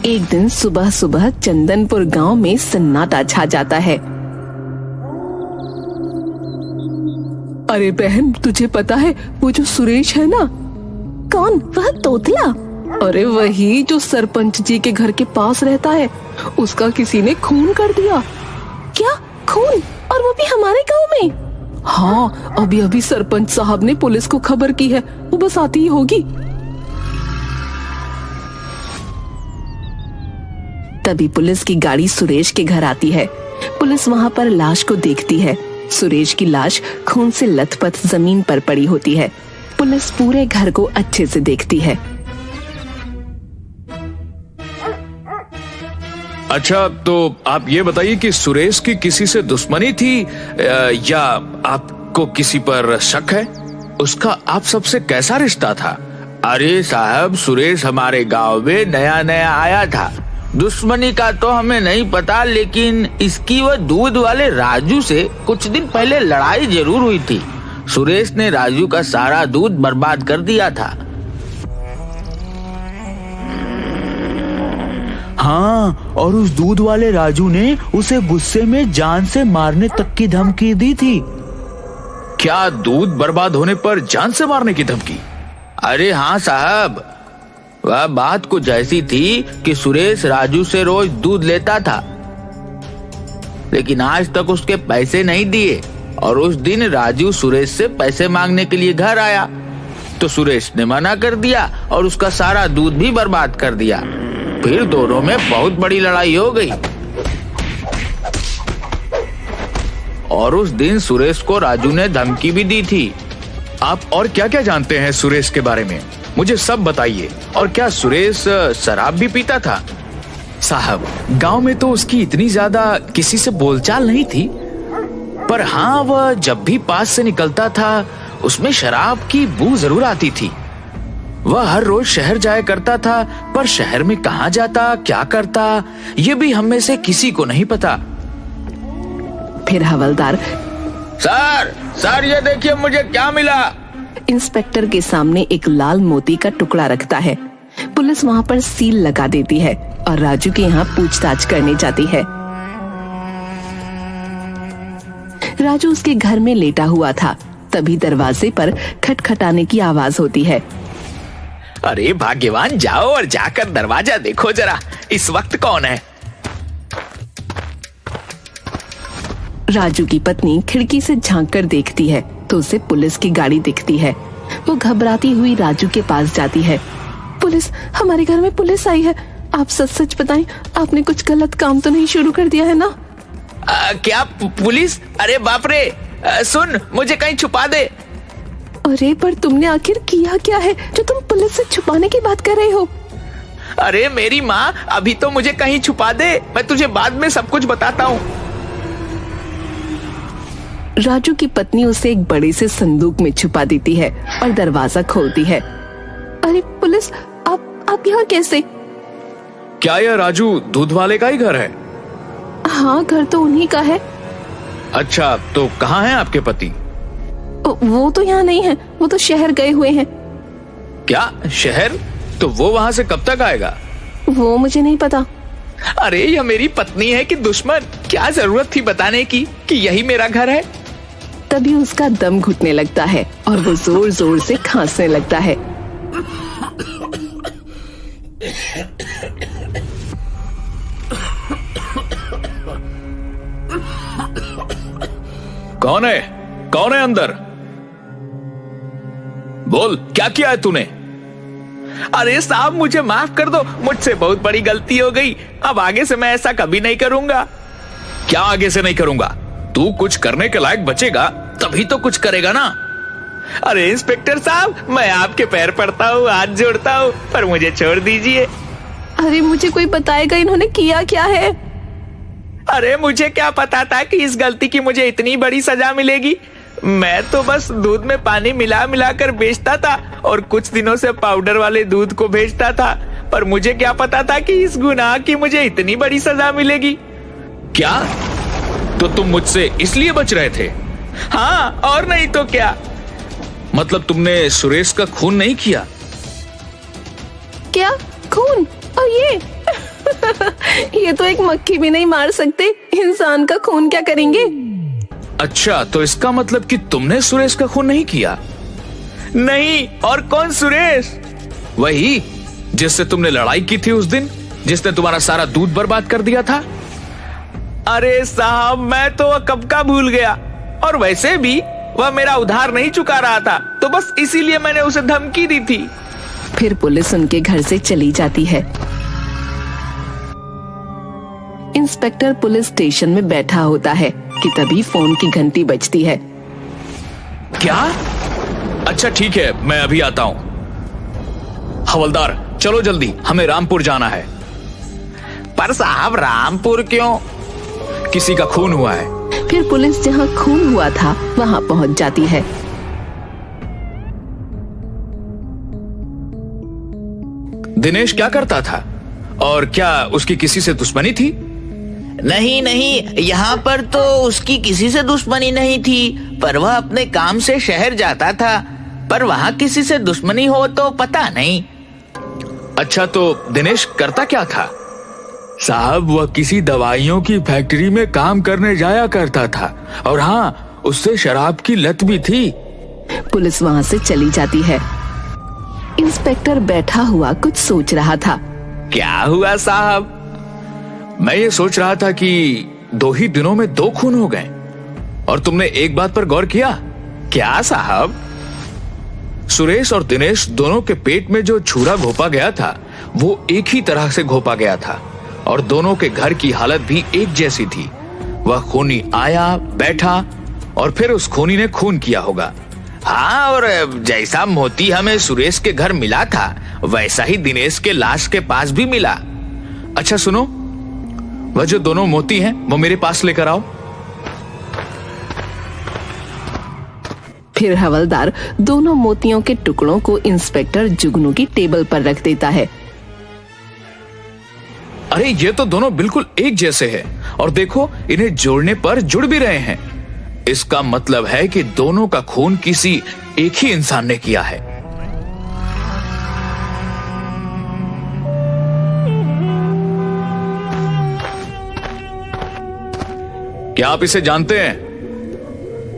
एक दिन सुबह सुबह चंदनपुर गांव में सन्नाटा छा जाता है। अरे बहन, तुझे पता है वो जो सुरेश है ना? कौन? वह तोतला? अरे वही जो सरपंच जी के घर के पास रहता है, उसका किसी ने खून कर दिया। क्या? खून? और वो भी हमारे गांव में? हाँ, अभी अभी सरपंच साहब ने पुलिस को खबर की है, वो बस आती ही होगी। तभी पुलिस की गाड़ी सुरेश के घर आती है। पुलिस वहाँ पर लाश को देखती है। सुरेश की लाश खून से लथपथ जमीन पर पड़ी होती है। पुलिस पूरे घर को अच्छे से देखती है। अच्छा, तो आप ये बताइए कि सुरेश की किसी से दुश्मनी थी या आपको किसी पर शक है? उसका आप सबसे कैसा रिश्ता था? अरे साहब, सुरेश हमारे गांव में नया नया आया था। दुश्मनी का तो हमें नहीं पता, लेकिन इसकी वह दूध वाले राजू से कुछ दिन पहले लड़ाई जरूर हुई थी। सुरेश ने राजू का सारा दूध बर्बाद कर दिया था। हाँ, और उस दूध वाले राजू ने उसे गुस्से में जान से मारने तक की धमकी दी थी। क्या दूध बर्बाद होने पर जान से मारने की धमकी? अरे हाँ साहब, वह बात कुछ ऐसी थी कि सुरेश राजू से रोज दूध लेता था, लेकिन आज तक उसके पैसे नहीं दिए। और उस दिन राजू सुरेश से पैसे मांगने के लिए घर आया, तो सुरेश ने मना कर दिया और उसका सारा दूध भी बर्बाद कर दिया। फिर दोनों में बहुत बड़ी लड़ाई हो गई और उस दिन सुरेश को राजू ने धमकी भी दी थी। आप और क्या क्या जानते हैं सुरेश के बारे में? मुझे सब बताइए। और क्या सुरेश शराब भी पीता था? साहब, गांव में तो उसकी इतनी ज्यादा किसी से बोलचाल नहीं थी, पर हाँ, वह जब भी पास से निकलता था उसमें शराब की बू जरूर आती थी। वह हर रोज शहर जाया करता था, पर शहर में कहाँ जाता, क्या करता, ये भी हम में से किसी को नहीं पता। फिर हवलदार, सर ये देखिए मुझे क्या मिला। इंस्पेक्टर के सामने एक लाल मोती का टुकड़ा रखता है। पुलिस वहाँ पर सील लगा देती है और राजू के यहाँ पूछताछ करने जाती है। राजू उसके घर में लेटा हुआ था। तभी दरवाजे पर खटखटाने की आवाज होती है। अरे भाग्यवान, जाओ और जाकर दरवाजा देखो जरा, इस वक्त कौन है? राजू की पत्नी खिड़की से झांक कर देखती है तो उसे पुलिस की गाड़ी दिखती है। वो घबराती हुई राजू के पास जाती है। पुलिस, हमारे घर में पुलिस आई है। आप सच सच बताएं, आपने कुछ गलत काम तो नहीं शुरू कर दिया है ना? क्या पुलिस? अरे बाप रे, सुन, मुझे कहीं छुपा दे। अरे पर तुमने आखिर किया क्या है जो तुम पुलिस से छुपाने की बात कर रहे हो? अरे मेरी माँ, अभी तो मुझे कहीं छुपा दे, मैं तुझे बाद में सब कुछ बताता हूँ। राजू की पत्नी उसे एक बड़े से संदूक में छुपा देती है और दरवाजा खोलती है। अरे पुलिस, आप यहाँ कैसे? क्या यह राजू दूध वाले का ही घर है? हाँ, घर तो उन्हीं का है। अच्छा, तो कहाँ हैं आपके पति? वो तो यहाँ नहीं है, वो तो शहर गए हुए हैं। क्या शहर? तो वो वहाँ से कब तक आएगा? वो मुझे नहीं पता। अरे यह मेरी पत्नी है कि दुश्मन? क्या जरूरत थी बताने की कि यही मेरा घर है? तभी उसका दम घुटने लगता है और वो जोर जोर से खांसने लगता है। कौन है? कौन है अंदर? बोल, क्या किया है तूने? अरे साहब, मुझे माफ कर दो, मुझसे बहुत बड़ी गलती हो गई। अब आगे से मैं ऐसा कभी नहीं करूंगा। क्या आगे से नहीं करूंगा? तू कुछ करने के लायक बचेगा तभी तो कुछ करेगा ना। अरे इंस्पेक्टर साहब, मैं आपके पैर पड़ता हूँ, हाथ जोड़ता हूँ, पर मुझे छोड़ दीजिए। अरे मुझे कोई बताएगा इन्होंने किया क्या है? अरे मुझे क्या पता था कि इस गलती की मुझे इतनी बड़ी सजा मिलेगी। मैं तो बस दूध में पानी मिला मिला कर बेचता था और कुछ दिनों से पाउडर वाले दूध को बेचता था, पर मुझे क्या पता था कि इस गुनाह की मुझे इतनी बड़ी सजा मिलेगी। क्या? तो तुम मुझसे इसलिए बच रहे थे? हाँ, और नहीं तो क्या। मतलब तुमने सुरेश का खून नहीं किया? क्या खून? और ये ये तो एक मक्खी भी नहीं मार सकते, इंसान का खून क्या करेंगे? अच्छा, तो इसका मतलब कि तुमने सुरेश का खून नहीं किया? नहीं, और कौन सुरेश? वही जिससे तुमने लड़ाई की थी उस दिन, जिसने तुम्हारा सारा दूध बर्बाद कर दिया था। अरे साहब, मैं तो वह कब का भूल गया, और वैसे भी वह मेरा उधार नहीं चुका रहा था, तो बस इसीलिए मैंने उसे धमकी दी थी। फिर पुलिस उनके घर से चली जाती है। इंस्पेक्टर पुलिस स्टेशन में बैठा होता है कि तभी फोन की घंटी बजती है। क्या? अच्छा ठीक है, मैं अभी आता हूं। हवलदार, चलो जल्दी, हमें रामपुर जाना है। पर साहब, रामपुर क्यों? किसी का खून हुआ है। फिर पुलिस जहां खून हुआ था वहां पहुंच जाती है। दिनेश क्या करता था, और क्या उसकी किसी से दुश्मनी थी? नहीं नहीं, यहाँ पर तो उसकी किसी से दुश्मनी नहीं थी, पर वह अपने काम से शहर जाता था। पर वहाँ किसी से दुश्मनी हो तो पता नहीं। अच्छा, तो दिनेश करता क्या था? साहब, वह किसी दवाइयों की फैक्ट्री में काम करने जाया करता था, और हाँ, उससे शराब की लत भी थी। पुलिस वहां से चली जाती है। इंस्पेक्टर बैठा हुआ कुछ सोच रहा था। क्या हुआ साहब? मैं ये सोच रहा था कि 2 ही दिनों में 2 खून हो गए, और तुमने एक बात पर गौर किया? क्या साहब? सुरेश और दिनेश दोनों के पेट में जो छुरा घोपा गया था वो एक ही तरह से घोपा गया था, और दोनों के घर की हालत भी एक जैसी थी। वह खूनी आया, बैठा, और फिर उस खूनी ने खून किया होगा। हाँ, और जैसा मोती हमें सुरेश के घर मिला था, वैसा ही दिनेश के लाश के पास भी मिला। अच्छा सुनो, वह जो दोनों मोती हैं वो मेरे पास लेकर आओ। फिर हवलदार दोनों मोतियों के टुकड़ों को इंस्पेक्टर जुगनू की टेबल पर रख देता है। अरे ये तो दोनों बिल्कुल एक जैसे हैं, और देखो इन्हें जोड़ने पर जुड़ भी रहे हैं। इसका मतलब है कि दोनों का खून किसी एक ही इंसान ने किया है। क्या आप इसे जानते हैं?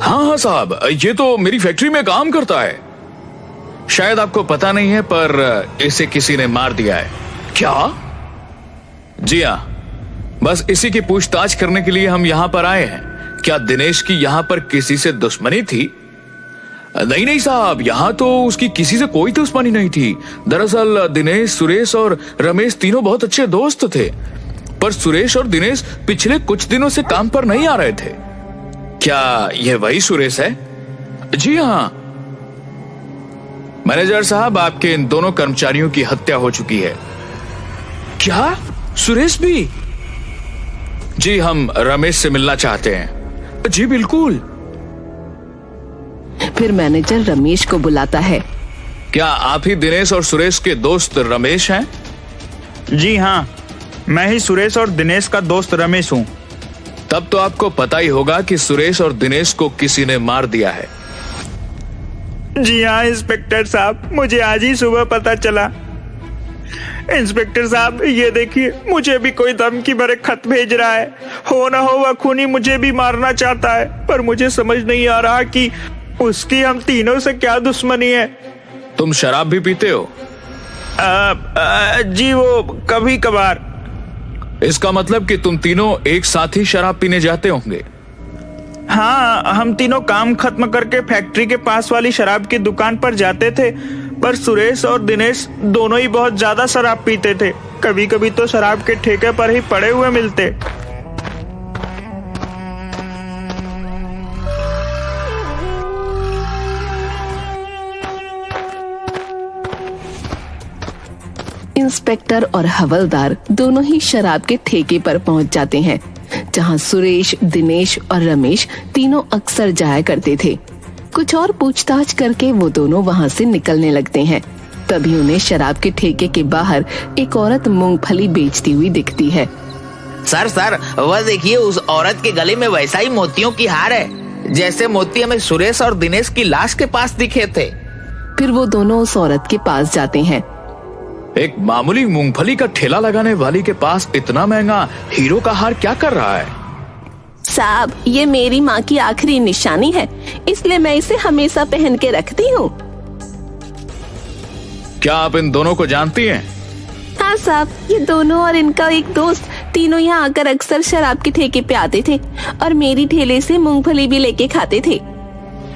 हाँ हाँ साहब, ये तो मेरी फैक्ट्री में काम करता है। शायद आपको पता नहीं है, पर इसे किसी ने मार दिया है। क्या? जी हाँ, बस इसी की पूछताछ करने के लिए हम यहाँ पर आए हैं। क्या दिनेश की यहाँ पर किसी से दुश्मनी थी? नहीं नहीं साहब, यहाँ तो उसकी किसी से कोई दुश्मनी नहीं थी। दरअसल दिनेश, सुरेश और रमेश तीनों बहुत अच्छे दोस्त थे, पर सुरेश और दिनेश पिछले कुछ दिनों से काम पर नहीं आ रहे थे। क्या यह वही सुरेश है? जी हाँ मैनेजर साहब, आपके इन दोनों कर्मचारियों की हत्या हो चुकी है। क्या? सुरेश भी? जी, हम रमेश से मिलना चाहते हैं। जी बिल्कुल। फिर मैनेजर रमेश को बुलाता है। क्या आप ही दिनेश और सुरेश के दोस्त रमेश हैं? जी हाँ, मैं ही सुरेश और दिनेश का दोस्त रमेश हूँ। तब तो आपको पता ही होगा कि सुरेश और दिनेश को किसी ने मार दिया है। जी हाँ इंस्पेक्टर साहब, मुझे आज ही सुबह पता चला। इंस्पेक्टर साहब, ये देखिए, मुझे भी कोई धमकी भरे खत भेज रहा है। हो ना हो वह खूनी मुझे भी मारना चाहता है, पर मुझे समझ नहीं आ रहा कि उसकी हम तीनों से क्या दुश्मनी है। तुम शराब भी पीते हो? जी, वो कभी कभार। इसका मतलब कि तुम तीनों एक साथ ही शराब पीने जाते होंगे। हाँ, हम तीनों काम खत्म करके फैक्ट्री के पास वाली शराब की दुकान पर जाते थे, पर सुरेश और दिनेश दोनों ही बहुत ज्यादा शराब पीते थे। कभी कभी तो शराब के ठेके पर ही पड़े हुए मिलते। इंस्पेक्टर और हवलदार दोनों ही शराब के ठेके पर पहुंच जाते हैं, जहां सुरेश, दिनेश और रमेश तीनों अक्सर जाया करते थे। कुछ और पूछताछ करके वो दोनों वहां से निकलने लगते हैं। तभी उन्हें शराब के ठेके के बाहर एक औरत मूंगफली बेचती हुई दिखती है। सर, वह देखिए, उस औरत के गले में वैसा ही मोतियों की हार है जैसे मोती हमें सुरेश और दिनेश की लाश के पास दिखे थे। फिर वो दोनों उस औरत के पास जाते हैं। एक मामूली मूंगफली का ठेला लगाने वाली के पास इतना महंगा हीरो का हार क्या कर रहा है? साहब, ये मेरी माँ की आखिरी निशानी है, इसलिए मैं इसे हमेशा पहन के रखती हूँ। क्या आप इन दोनों को जानती हैं? हाँ साहब, ये दोनों और इनका एक दोस्त तीनों यहाँ आकर अक्सर शराब के ठेके पे आते थे और मेरी ठेले से मूंगफली भी लेके खाते थे।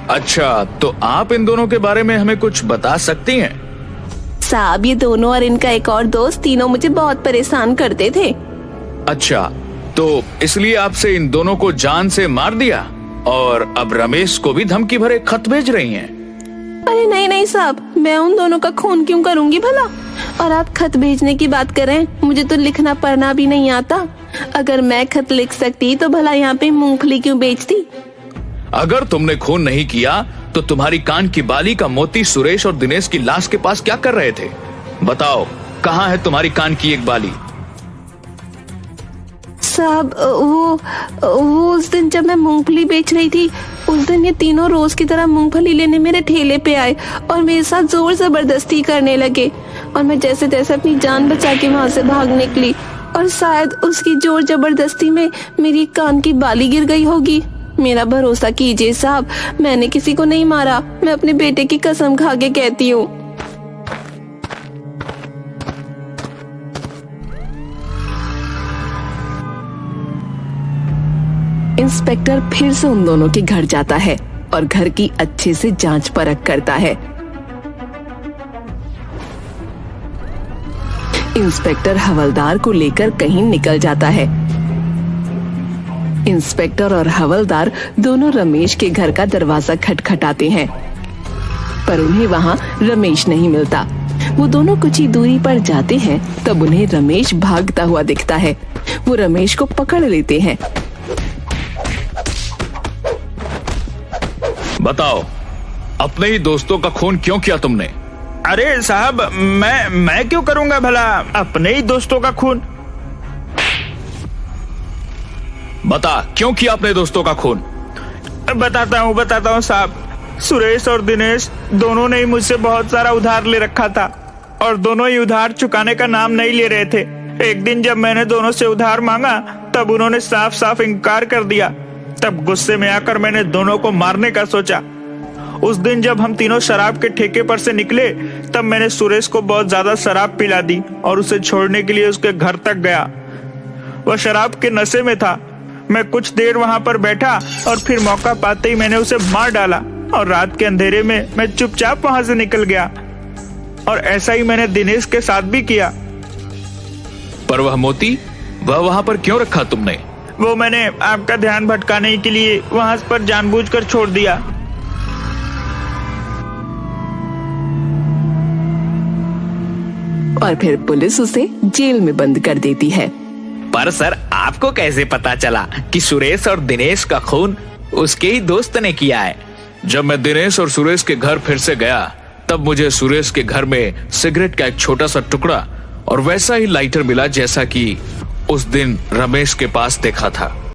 अच्छा, तो आप इन दोनों के बारे में हमें कुछ बता सकती हैं? साहब, ये दोनों और इनका एक और दोस्त तीनों मुझे बहुत परेशान करते थे। अच्छा, तो इसलिए आपसे इन दोनों को जान से मार दिया और अब रमेश को भी धमकी भरे खत भेज रही हैं। अरे नहीं नहीं साहब, मैं उन दोनों का खून क्यों करूंगी भला? और आप खत भेजने की बात करें, मुझे तो लिखना पढ़ना भी नहीं आता। अगर मैं खत लिख सकती तो भला यहाँ पे मूंगफली क्यों बेचती? अगर तुमने खून नहीं किया तो तुम्हारी कान की बाली का मोती सुरेश और दिनेश की लाश के पास क्या कर रहे थे? बताओ, कहाँ है तुम्हारी कान की एक बाली? साहब, वो उस दिन जब मैं मूंगफली बेच रही थी, उस दिन ये तीनों रोज की तरह मूंगफली लेने मेरे ठेले पे आए और मेरे साथ जोर जबरदस्ती करने लगे और मैं जैसे तैसे अपनी जान बचा के वहां से भाग निकली और शायद उसकी जोर जबरदस्ती में मेरी कान की बाली गिर गई होगी। मेरा भरोसा कीजिए साहब, मैंने किसी को नहीं मारा। मैं अपने बेटे की कसम खा के कहती हूँ। इंस्पेक्टर फिर से उन दोनों के घर जाता है और घर की अच्छे से जांच परख करता है। इंस्पेक्टर हवलदार को लेकर कहीं निकल जाता है। इंस्पेक्टर और हवलदार दोनों रमेश के घर का दरवाजा खटखटाते हैं, पर उन्हें वहां रमेश नहीं मिलता। वो दोनों कुछ ही दूरी पर जाते हैं, तब उन्हें रमेश भागता हुआ दिखता है। वो रमेश को पकड़ लेते हैं। बताओ, अपने ही दोस्तों का खून क्यों किया तुमने? अरे साहब, मैं क्यों करूंगा भला अपने ही दोस्तों का खून? बता, क्यों किया अपने दोस्तों का खून? बताता हूँ साहब। सुरेश और दिनेश दोनों ने ही मुझसे बहुत सारा उधार ले रखा था और दोनों ही उधार चुकाने का नाम नहीं ले रहे थे। एक दिन जब मैंने दोनों से उधार मांगा, तब उन्होंने साफ साफ इनकार कर दिया। तब गुस्से में आकर मैंने दोनों को मारने का सोचा। उस दिन जब हम तीनों शराब के ठेके पर से निकले, तब मैंने सुरेश को बहुत ज्यादा शराब पिला दी और उसे छोड़ने के लिए उसके घर तक गया। वह शराब के नशे में था। मैं कुछ देर वहां पर बैठा और फिर मौका पाते ही मैंने उसे मार डाला और रात के अंधेरे में मैं चुपचाप वहां से निकल गया। और ऐसा ही मैंने दिनेश के साथ भी किया। पर वह मोती, वह वहां पर क्यों रखा तुमने? वो मैंने आपका ध्यान भटकाने के लिए वहां पर जानबूझकर छोड़ दिया। और फिर पुलिस उसे जेल में बंद कर देती है। पर सर, आपको कैसे पता चला कि सुरेश और दिनेश का खून उसके ही दोस्त ने किया है? जब मैं दिनेश और सुरेश के घर फिर से गया, तब मुझे सुरेश के घर में सिगरेट का एक छोटा सा टुकड़ा और वैसा ही लाइटर मिला जैसा कि उस दिन रमेश के पास देखा था।